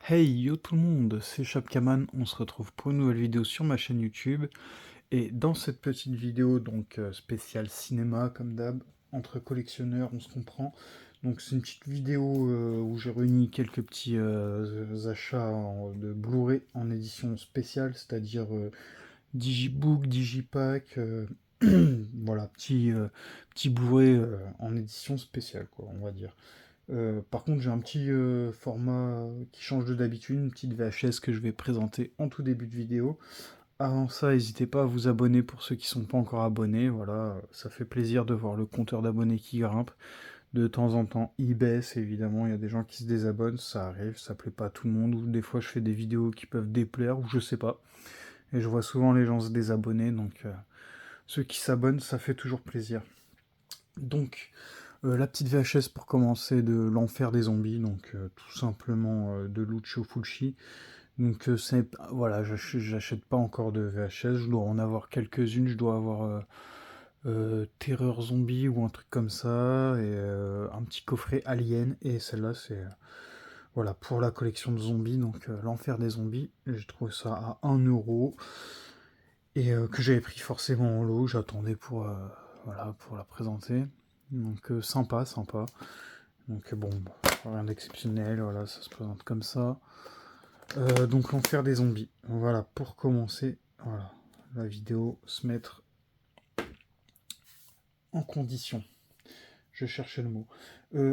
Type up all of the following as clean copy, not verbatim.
Hey yo tout le monde, c'est Chapkaman, on se retrouve pour une nouvelle vidéo sur ma chaîne YouTube. Et dans cette petite vidéo, donc spéciale cinéma comme d'hab, entre collectionneurs, on se comprend. Donc c'est une petite vidéo où j'ai réuni quelques petits achats de Blu-ray en édition spéciale, c'est-à-dire Digibook, Digipack, voilà, petit Blu-ray en édition spéciale, quoi, on va dire. Par contre, j'ai un petit format qui change de d'habitude, une petite VHS que je vais présenter en tout début de vidéo. Avant ça, n'hésitez pas à vous abonner pour ceux qui ne sont pas encore abonnés. Voilà, ça fait plaisir de voir le compteur d'abonnés qui grimpe. De temps en temps, il baisse, évidemment, il y a des gens qui se désabonnent, ça arrive, ça plaît pas à tout le monde, ou des fois je fais des vidéos qui peuvent déplaire, ou je sais pas. Et je vois souvent les gens se désabonner, donc ceux qui s'abonnent, ça fait toujours plaisir. Donc, la petite VHS pour commencer de l'enfer des zombies, donc tout simplement de Lucio Fulci. Donc voilà, j'achète pas encore de VHS, je dois en avoir quelques-unes, je dois avoir Terreur Zombie ou un truc comme ça, et un petit coffret Alien, et celle-là c'est voilà pour la collection de zombies, donc l'enfer des zombies. J'ai trouvé ça à 1 euro, et que j'avais pris forcément en lot, j'attendais voilà, pour la présenter. Donc sympa, sympa. Donc bon, rien d'exceptionnel, voilà, ça se présente comme ça. Donc l'enfer des zombies. Voilà, pour commencer, voilà, la vidéo, se mettre en condition. Je cherchais le mot.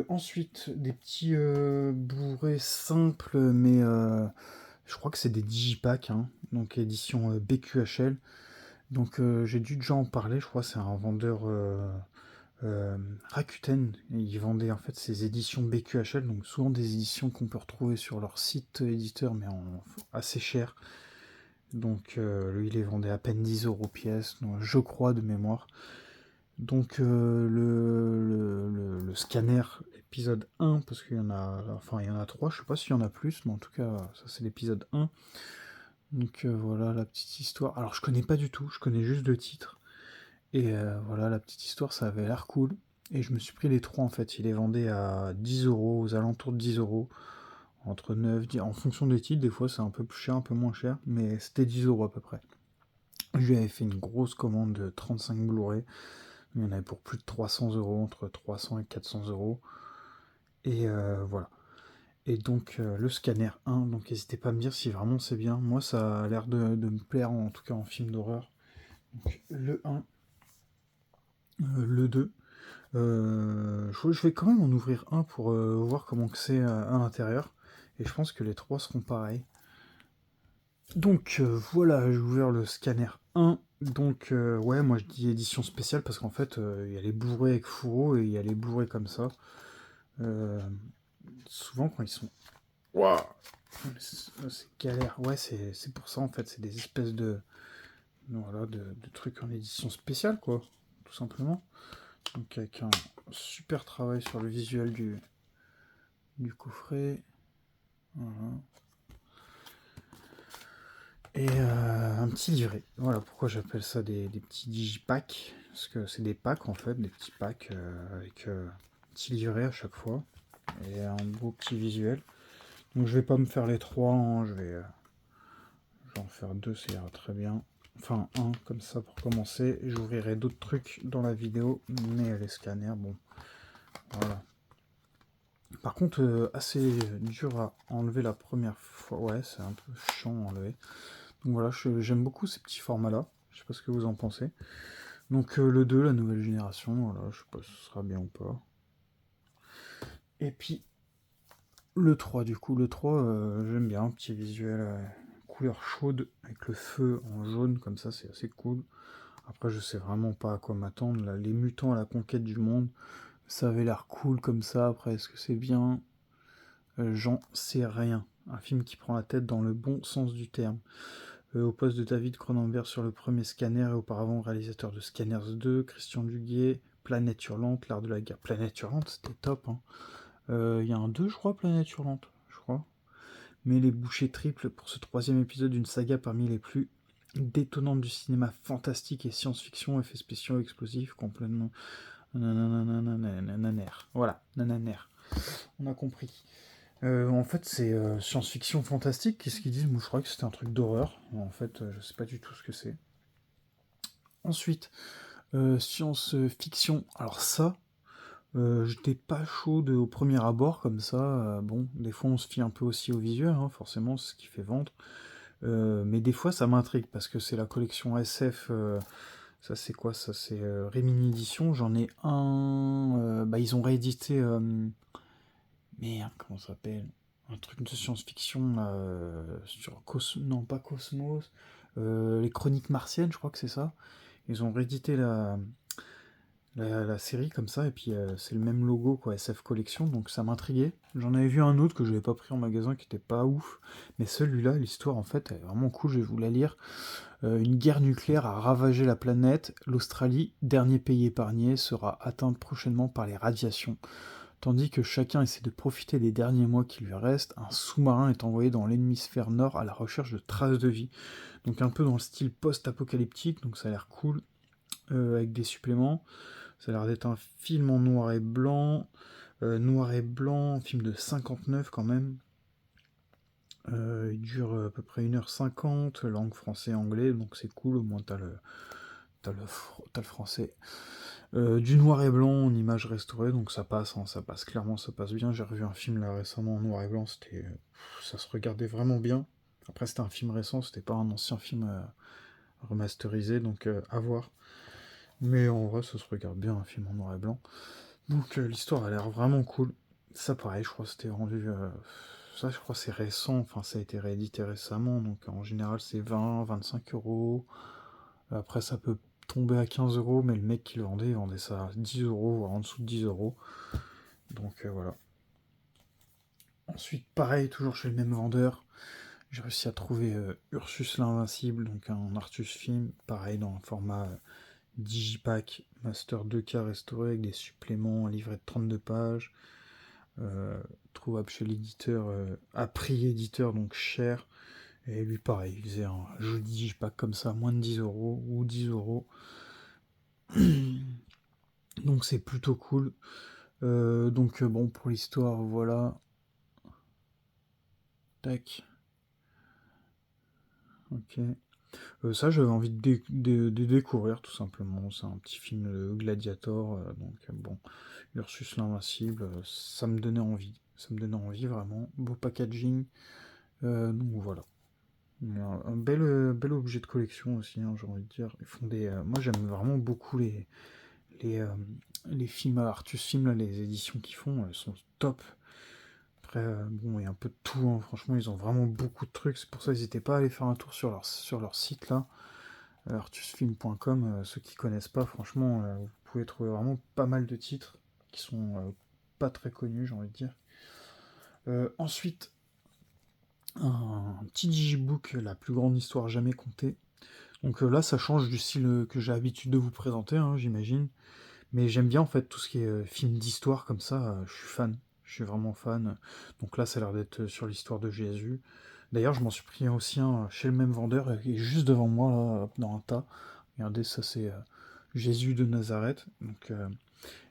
Ensuite, des petits Blu-ray simples, mais je crois que c'est des digipacks, hein, donc édition BQHL. Donc j'ai dû déjà en parler, je crois que c'est un vendeur Rakuten. Ils vendaient en fait ces éditions BQHL, donc souvent des éditions qu'on peut retrouver sur leur site éditeur, mais assez cher. Donc lui, il les vendait à peine 10 euros pièce, donc, je crois de mémoire. Donc le scanner épisode 1, parce qu'il y en a, enfin il y en a 3, je sais pas s'il y en a plus, mais en tout cas ça c'est l'épisode 1. Donc voilà la petite histoire. Alors je connais pas du tout, je connais juste le titre. Et voilà la petite histoire, ça avait l'air cool. Et je me suis pris les trois en fait, il les vendait à 10 euros, aux alentours de 10 euros. Entre 9, 10, en fonction des titres, des fois c'est un peu plus cher, un peu moins cher, mais c'était 10 euros à peu près. Je lui avais fait une grosse commande de 35 Blu-ray. Il y en avait pour plus de 300 euros, entre 300 et 400 euros. Et voilà. Et donc le scanner 1, donc n'hésitez pas à me dire si vraiment c'est bien. Moi ça a l'air de me plaire, en tout cas en film d'horreur. Donc le 1, le 2. Je vais quand même en ouvrir un pour voir comment que c'est à l'intérieur. Et je pense que les trois seront pareils. Donc voilà, j'ai ouvert le scanner 1. Donc ouais, moi je dis édition spéciale parce qu'en fait il y a les Blu-ray avec fourreau et il y a les Blu-ray comme ça. Euh, Souvent quand ils sont... Waouh, c'est galère. Ouais, c'est pour ça en fait, c'est des espèces voilà, de trucs en édition spéciale quoi, tout simplement. Donc avec un super travail sur le visuel du coffret. Voilà. Et un petit livret. Voilà pourquoi j'appelle ça des petits digipacks. Parce que c'est des packs en fait, des petits packs avec un petit livret à chaque fois. Et un beau petit visuel. Donc je vais pas me faire les trois, hein, je vais en faire deux, ça ira très bien. Enfin un comme ça pour commencer. J'ouvrirai d'autres trucs dans la vidéo, mais les scanners, bon, voilà. Par contre, assez dur à enlever la première fois. Ouais, c'est un peu chiant à enlever. Donc voilà, j'aime beaucoup ces petits formats-là. Je sais pas ce que vous en pensez. Donc le 2, la nouvelle génération, voilà, je sais pas si ce sera bien ou pas. Et puis le 3 du coup, le 3, j'aime bien, un petit visuel couleur chaude avec le feu en jaune comme ça, c'est assez cool. Après, je sais vraiment pas à quoi m'attendre. Là, les mutants à la conquête du monde, ça avait l'air cool comme ça. Après, est-ce que c'est bien? J'en sais rien. Un film qui prend la tête dans le bon sens du terme. Au poste de David Cronenberg sur le premier Scanner et auparavant réalisateur de Scanners 2, Christian Duguay, Planète Hurlante, l'art de la guerre. Planète Hurlante, c'était top. Hein. Y a un 2, je crois, Planète Hurlante, je crois. Mais les bouchées triples pour ce troisième épisode d'une saga parmi les plus détonnantes du cinéma fantastique et science-fiction, effets spéciaux explosifs, complètement... Nananer. Voilà, nananer. On a compris. En fait, c'est science-fiction fantastique. Qu'est-ce qu'ils disent? Moi, je crois que c'était un truc d'horreur. En fait, je sais pas du tout ce que c'est. Ensuite, science-fiction. Alors ça, j'étais pas chaud au premier abord comme ça. Bon, des fois, on se fie un peu aussi au visuel, hein, forcément, c'est ce qui fait vendre. Mais des fois, ça m'intrigue parce que c'est la collection SF. Ça, c'est quoi? Ça, c'est Rimini Édition. J'en ai un. Bah, ils ont réédité. Merde, comment ça s'appelle? Un truc de science-fiction sur Cosmos. Non, pas Cosmos. Les Chroniques Martiennes, je crois que c'est ça. Ils ont réédité la série comme ça, et puis c'est le même logo, quoi, SF Collection, donc ça m'intriguait. J'en avais vu un autre que je n'avais pas pris en magasin qui était pas ouf, mais celui-là, l'histoire en fait, elle est vraiment cool, je vais vous la lire. Une guerre nucléaire a ravagé la planète. L'Australie, dernier pays épargné, sera atteinte prochainement par les radiations. Tandis que chacun essaie de profiter des derniers mois qui lui restent, un sous-marin est envoyé dans l'hémisphère nord à la recherche de traces de vie. Donc un peu dans le style post-apocalyptique, donc ça a l'air cool, avec des suppléments. Ça a l'air d'être un film en noir et blanc, un film de 59 quand même. Il dure à peu près 1h50, langue français et anglais, donc c'est cool, au moins t'as le français. Du noir et blanc en image restaurée, donc ça passe, hein, ça passe clairement, ça passe bien. J'ai revu un film là récemment en noir et blanc, ça se regardait vraiment bien. Après c'était un film récent, c'était pas un ancien film remasterisé, donc à voir. Mais en vrai ça se regarde bien un film en noir et blanc. Donc l'histoire a l'air vraiment cool. Ça pareil, je crois que c'était rendu... ça je crois que c'est récent, enfin ça a été réédité récemment, donc en général c'est 20, 25 euros. Après ça peut tomber à 15 euros, mais le mec qui le vendait, il vendait ça à 10 euros, voire en dessous de 10 euros. Donc voilà. Ensuite, pareil, toujours chez le même vendeur, j'ai réussi à trouver Ursus l'Invincible, donc un Artus film, pareil dans un format Digipack, Master 2K restauré avec des suppléments, un livret de 32 pages, euh, trouvable chez l'éditeur, à prix éditeur, donc cher. Et lui, pareil, il faisait un joli Digipack comme ça, moins de 10 euros ou 10 euros. Donc c'est plutôt cool. Donc bon, pour l'histoire, voilà. Tac. Ok. Ça, j'avais envie de découvrir tout simplement. C'est un petit film de Gladiator. Donc bon, Ursus l'Invincible, ça me donnait envie. Ça me donnait envie vraiment. Beau packaging. Donc voilà. Un bel objet de collection aussi, hein, j'ai envie de dire. Ils font moi j'aime vraiment beaucoup les, euh, les films Artus Film, là, les éditions qu'ils font, elles sont top. Après, bon, il y a un peu de tout, hein. Franchement, ils ont vraiment beaucoup de trucs. C'est pour ça, n'hésitez pas à aller faire un tour sur leur site là, artusfilm.com. Ceux qui connaissent pas, franchement, vous pouvez trouver vraiment pas mal de titres qui sont pas très connus, j'ai envie de dire. Ensuite, un petit digibook, la plus grande histoire jamais contée. Donc là, ça change du style que j'ai l'habitude de vous présenter, hein, j'imagine. Mais j'aime bien en fait tout ce qui est film d'histoire comme ça, je suis fan. Je suis vraiment fan. Donc là, ça a l'air d'être sur l'histoire de Jésus. D'ailleurs, je m'en suis pris aussi un chez le même vendeur, qui est juste devant moi, là, dans un tas. Regardez, ça c'est Jésus de Nazareth. Donc,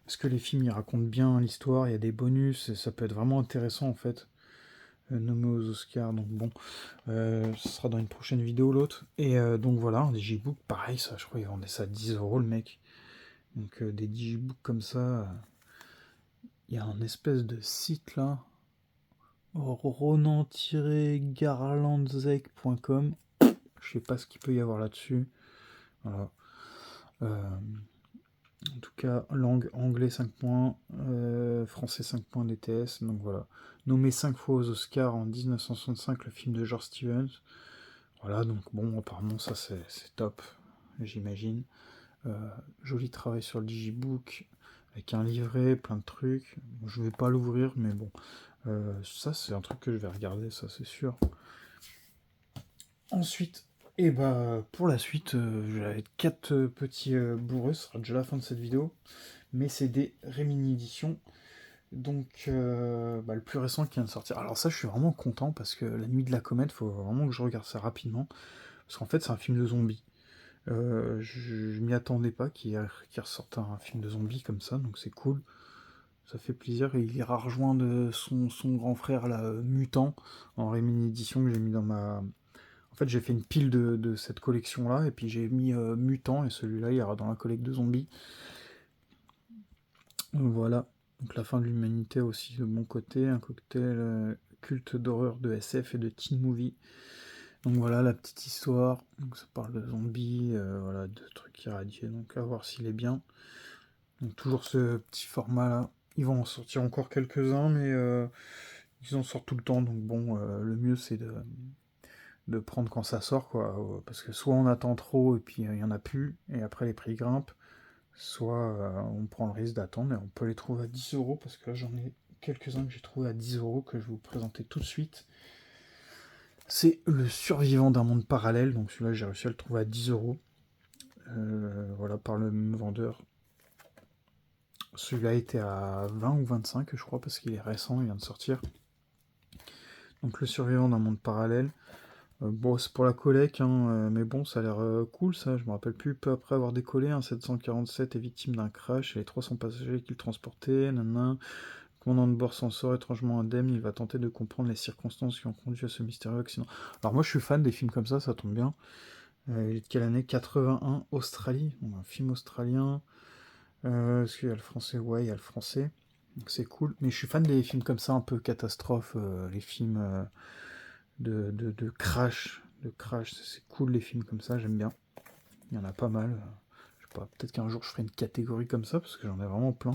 est-ce que les films ils racontent bien l'histoire? Il y a des bonus, et ça peut être vraiment intéressant en fait. Nommé aux Oscars, donc bon, ce sera dans une prochaine vidéo l'autre. Et donc voilà, un digibook, pareil, ça, je crois qu'il vendait ça à 10 euros le mec. Donc des digibooks comme ça, il y a un espèce de site là, ronan-garlandzec.com. Je sais pas ce qu'il peut y avoir là-dessus. Voilà. En tout cas, langue anglais 5 points, français 5 points DTS. Donc voilà. Nommé 5 fois aux Oscars en 1965, le film de George Stevens. Voilà, donc bon, apparemment ça c'est top, j'imagine. Joli travail sur le digibook, avec un livret, plein de trucs. Je vais pas l'ouvrir, mais bon, ça c'est un truc que je vais regarder, ça c'est sûr. Ensuite, et bah pour la suite, j'avais 4 petits bourreux, ce sera déjà la fin de cette vidéo, mais c'est des Remini Edition. Donc le plus récent qui vient de sortir. Alors ça je suis vraiment content parce que La Nuit de la Comète, faut vraiment que je regarde ça rapidement. Parce qu'en fait c'est un film de zombies. Je m'y attendais pas qu'il ressorte un film de zombies comme ça, donc c'est cool. ça fait plaisir. Et il ira rejoindre son grand frère, là, Mutant, en Rémini Édition que j'ai mis dans ma... En fait, j'ai fait une pile de cette collection-là, et puis j'ai mis Mutant, et celui-là, il ira dans la collecte de zombies. Voilà. Donc la fin de l'humanité aussi de mon côté, un cocktail culte d'horreur, de SF et de teen movie. Donc voilà la petite histoire. Donc ça parle de zombies, voilà, de trucs irradiés. Donc à voir s'il est bien. Donc toujours ce petit format là. Ils vont en sortir encore quelques-uns, mais ils en sortent tout le temps. Donc bon, le mieux c'est de prendre quand ça sort, quoi. Parce que soit on attend trop et puis il n'y en a plus, et après les prix grimpent, soit on prend le risque d'attendre et on peut les trouver à 10 € parce que là j'en ai quelques-uns que j'ai trouvé à 10 € que je vais vous présenter tout de suite. C'est Le Survivant d'un monde parallèle, donc celui-là j'ai réussi à le trouver à 10 €. Voilà, par le même vendeur. Celui-là était à 20 ou 25, je crois, parce qu'il est récent, il vient de sortir. Donc Le Survivant d'un monde parallèle. Bon, c'est pour la collègue, hein, mais bon, ça a l'air cool, ça. Je me rappelle plus, peu après avoir décollé, un 747 est victime d'un crash et les 300 passagers qu'il transportait, nanana. Le commandant de bord s'en sort étrangement indemne, il va tenter de comprendre les circonstances qui ont conduit à ce mystérieux accident. Alors moi, je suis fan des films comme ça tombe bien. Il est de quelle année? 81, Australie. Bon, un film australien. Est-ce qu'il y a le français? Ouais, il y a le français. Donc c'est cool. Mais je suis fan des films comme ça, un peu catastrophe, les films de crash. De crash, c'est cool les films comme ça, j'aime bien. Il y en a pas mal. Je sais pas, peut-être qu'un jour je ferai une catégorie comme ça, parce que j'en ai vraiment plein.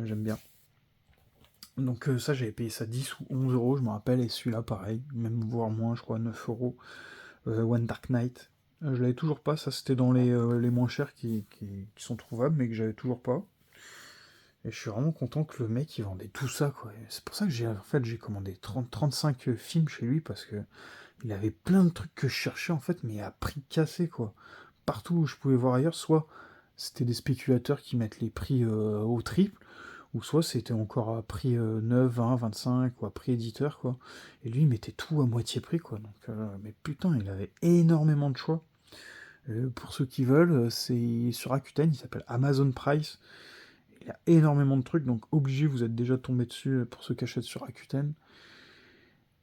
J'aime bien. Donc ça, j'avais payé ça 10 ou 11 €, je me rappelle, et celui-là, pareil, même voire moins, je crois, 9 €. One Dark Knight. Je l'avais toujours pas, ça c'était dans les moins chers qui sont trouvables, mais que j'avais toujours pas. Et je suis vraiment content que le mec il vendait tout ça, quoi. C'est pour ça que j'ai commandé 35 films chez lui, parce que il avait plein de trucs que je cherchais en fait, mais à prix cassé, quoi. Partout où je pouvais voir ailleurs, soit c'était des spéculateurs qui mettent les prix au triple, ou soit c'était encore à prix 9, 20, 25, ou à prix éditeur, quoi. Et lui, il mettait tout à moitié prix, quoi. Donc, mais putain, il avait énormément de choix. Pour ceux qui veulent, c'est sur Rakuten, il s'appelle Amazon Price. Il y a énormément de trucs, donc obligé, vous êtes déjà tombé dessus pour ceux qui achètent sur Rakuten.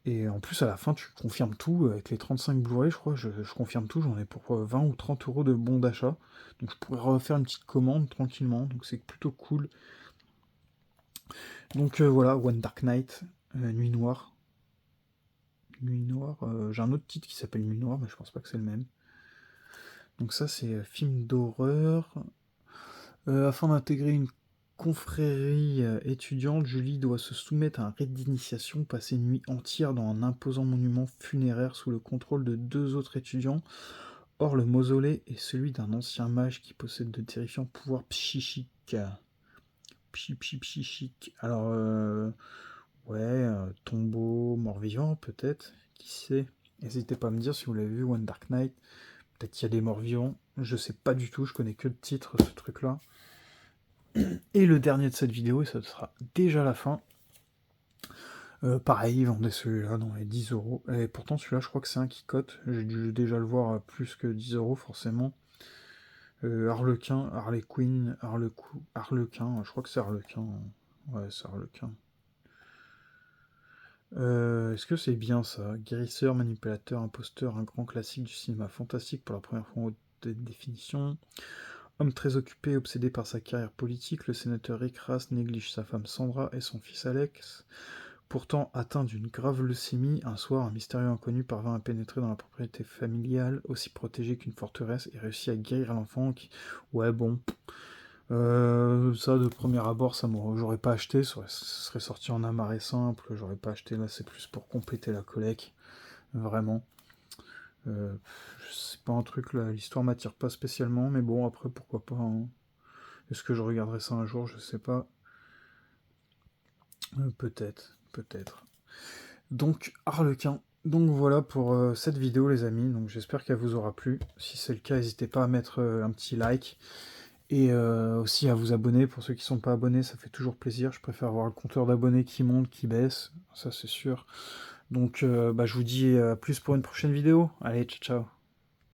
Et en plus, à la fin, tu confirmes tout, avec les 35 Blu-ray, je crois, je confirme tout, j'en ai pour 20 ou 30 € de bons d'achat. Donc je pourrais refaire une petite commande tranquillement, donc c'est plutôt cool. Donc voilà, One Dark Knight, Nuit Noire. Nuit Noire, j'ai un autre titre qui s'appelle Nuit Noire, mais je pense pas que c'est le même. Donc ça, c'est film d'horreur. Afin d'intégrer une confrérie étudiante, Julie doit se soumettre à un rite d'initiation, passer une nuit entière dans un imposant monument funéraire sous le contrôle de 2 autres étudiants. Or, le mausolée est celui d'un ancien mage qui possède de terrifiants pouvoirs psychiques. Psychiques. Alors, ouais, tombeau, mort-vivant, peut-être. Qui sait? N'hésitez pas à me dire si vous l'avez vu, One Dark Knight. Peut-être qu'il y a des morts-vivants. Je sais pas du tout, je connais que le titre, ce truc-là. Et le dernier de cette vidéo, et ça sera déjà la fin. Pareil, ils vendaient celui-là dans les 10 €. Et pourtant, celui-là, je crois que c'est un qui cote. J'ai dû déjà le voir à plus que 10 € forcément. Harlequin, Harley Quinn, Harlequin, je crois que c'est Harlequin. Ouais, c'est Harlequin. Est-ce que c'est bien ça? Guérisseur, manipulateur, imposteur, un grand classique du cinéma fantastique pour la première fois en haute définition. Homme très occupé et obsédé par sa carrière politique, le sénateur Rick Rass néglige sa femme Sandra et son fils Alex. Pourtant atteint d'une grave leucémie, un soir, un mystérieux inconnu parvint à pénétrer dans la propriété familiale, aussi protégée qu'une forteresse, et réussit à guérir l'enfant qui... Ouais, bon... ça, de premier abord, j'aurais pas acheté, ça serait sorti en amarré simple, j'aurais pas acheté, là c'est plus pour compléter la collecte, vraiment. C'est pas un truc, là, l'histoire m'attire pas spécialement, mais bon, après, pourquoi pas, hein. Est-ce que je regarderai ça un jour? Je sais pas. Peut-être, peut-être. Donc, Harlequin. Donc voilà pour cette vidéo, les amis. Donc j'espère qu'elle vous aura plu. Si c'est le cas, n'hésitez pas à mettre un petit like. Et aussi à vous abonner. Pour ceux qui ne sont pas abonnés, ça fait toujours plaisir. Je préfère voir le compteur d'abonnés qui monte, qui baisse. Ça, c'est sûr. Donc je vous dis à plus pour une prochaine vidéo. Allez, ciao, ciao.